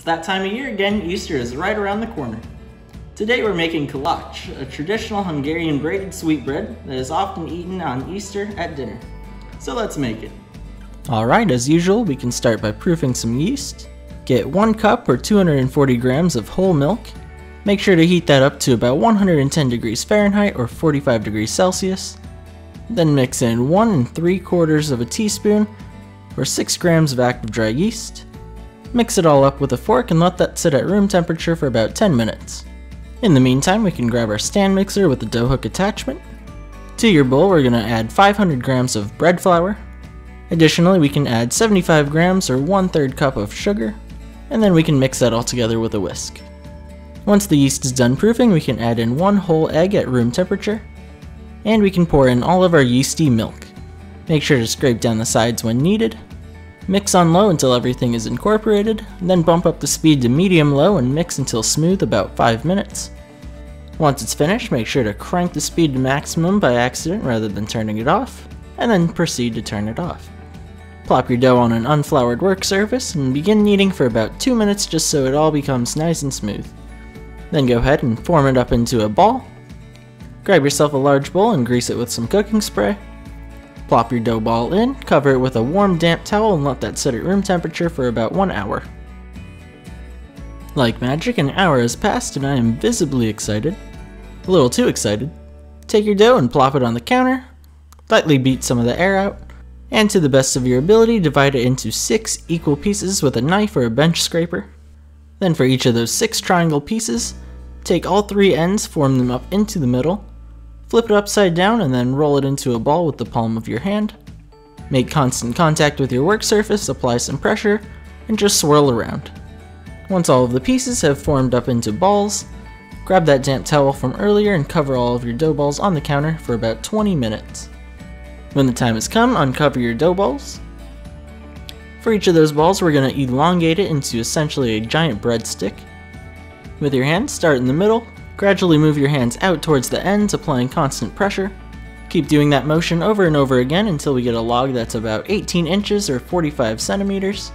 that time of year again. Easter is right around the corner. Today we're making Kalács, a traditional Hungarian braided sweetbread that is often eaten on Easter at dinner. So let's make it. Alright, as usual, we can start by proofing some yeast. Get 1 cup or 240 grams of whole milk. Make sure to heat that up to about 110 degrees Fahrenheit or 45 degrees Celsius. Then mix in 1 3/4 teaspoon or 6 grams of active dry yeast. Mix it all up with a fork and let that sit at room temperature for about 10 minutes. In the meantime, we can grab our stand mixer with the dough hook attachment. To your bowl, we're going to add 500 grams of bread flour. Additionally, we can add 75 grams or 1/3 cup of sugar, and then we can mix that all together with a whisk. Once the yeast is done proofing, we can add in 1 whole egg at room temperature, and we can pour in all of our yeasty milk. Make sure to scrape down the sides when needed. Mix on low until everything is incorporated, then bump up the speed to medium-low and mix until smooth about 5 minutes. Once it's finished, make sure to crank the speed to maximum by accident rather than turning it off, and then proceed to turn it off. Plop your dough on an unfloured work surface and begin kneading for about 2 minutes just so it all becomes nice and smooth. Then go ahead and form it up into a ball. Grab yourself a large bowl and grease it with some cooking spray. Plop your dough ball in, cover it with a warm damp towel and let that sit at room temperature for about 1 hour. Like magic, an hour has passed and I am visibly excited. A little too excited. Take your dough and plop it on the counter. Lightly beat some of the air out. And to the best of your ability, divide it into 6 equal pieces with a knife or a bench scraper. Then for each of those 6 triangle pieces, take all 3 ends, form them up into the middle. Flip it upside down and then roll it into a ball with the palm of your hand. Make constant contact with your work surface, apply some pressure, and just swirl around. Once all of the pieces have formed up into balls, grab that damp towel from earlier and cover all of your dough balls on the counter for about 20 minutes. When the time has come, uncover your dough balls. For each of those balls, we're going to elongate it into essentially a giant breadstick. With your hands, start in the middle. Gradually move your hands out towards the ends, applying constant pressure. Keep doing that motion over and over again until we get a log that's about 18 inches or 45 centimeters.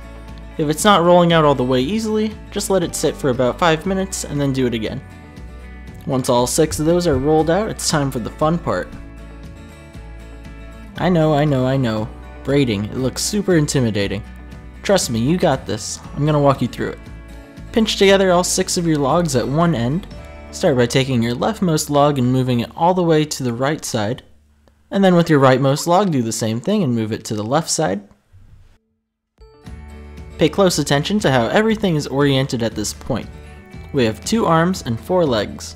If it's not rolling out all the way easily, just let it sit for about 5 minutes and then do it again. Once all 6 of those are rolled out, it's time for the fun part. I know. Braiding, it looks super intimidating. Trust me, you got this. I'm gonna walk you through it. Pinch together all 6 of your logs at one end. Start by taking your leftmost log and moving it all the way to the right side. And then with your rightmost log, do the same thing and move it to the left side. Pay close attention to how everything is oriented at this point. We have 2 arms and 4 legs.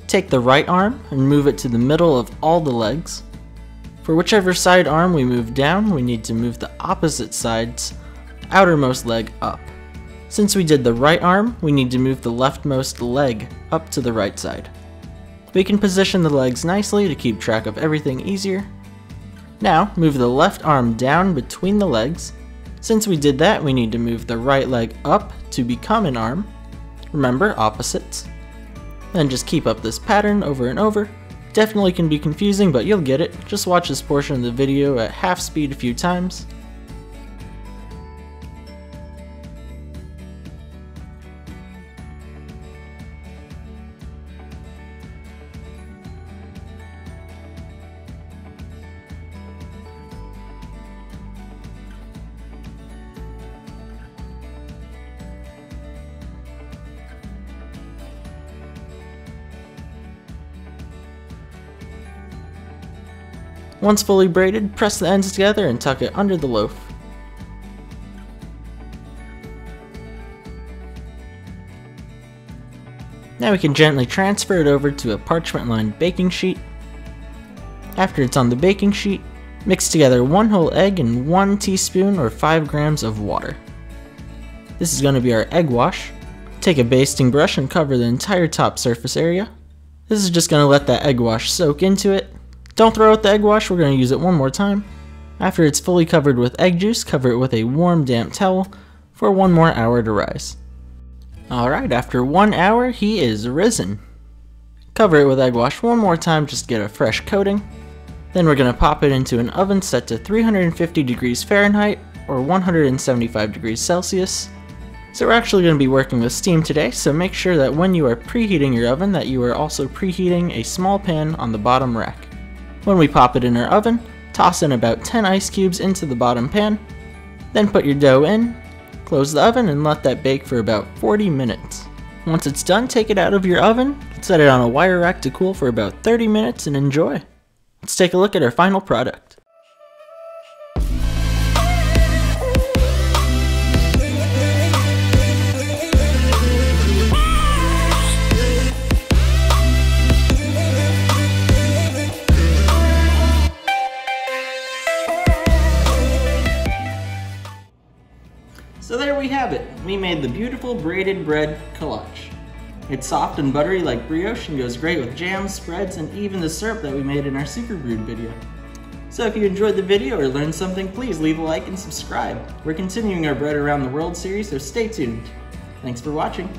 Take the right arm and move it to the middle of all the legs. For whichever side arm we move down, we need to move the opposite side's outermost leg up. Since we did the right arm, we need to move the leftmost leg up to the right side. We can position the legs nicely to keep track of everything easier. Now, move the left arm down between the legs. Since we did that, we need to move the right leg up to become an arm. Remember, opposites. Then just keep up this pattern over and over. Definitely can be confusing, but you'll get it. Just watch this portion of the video at half speed a few times. Once fully braided, press the ends together and tuck it under the loaf. Now we can gently transfer it over to a parchment-lined baking sheet. After it's on the baking sheet, mix together 1 whole egg and 1 teaspoon or 5 grams of water. This is going to be our egg wash. Take a basting brush and cover the entire top surface area. This is just going to let that egg wash soak into it. Don't throw out the egg wash, we're going to use it one more time. After it's fully covered with egg juice, cover it with a warm damp towel for 1 more hour to rise. Alright, after 1 hour, he is risen. Cover it with egg wash one more time just to get a fresh coating. Then we're going to pop it into an oven set to 350 degrees Fahrenheit or 175 degrees Celsius So we're actually going to be working with steam today, so make sure that when you are preheating your oven that you are also preheating a small pan on the bottom rack. When we pop it in our oven, toss in about 10 ice cubes into the bottom pan, then put your dough in, close the oven and let that bake for about 40 minutes. Once it's done, take it out of your oven, set it on a wire rack to cool for about 30 minutes and enjoy. Let's take a look at our final product. So there we have it. We made the beautiful braided bread Kalács. It's soft and buttery like brioche and goes great with jams, spreads, and even the syrup that we made in our super brewed video. So if you enjoyed the video or learned something, please leave a like and subscribe. We're continuing our Bread Around the World series, so stay tuned. Thanks for watching.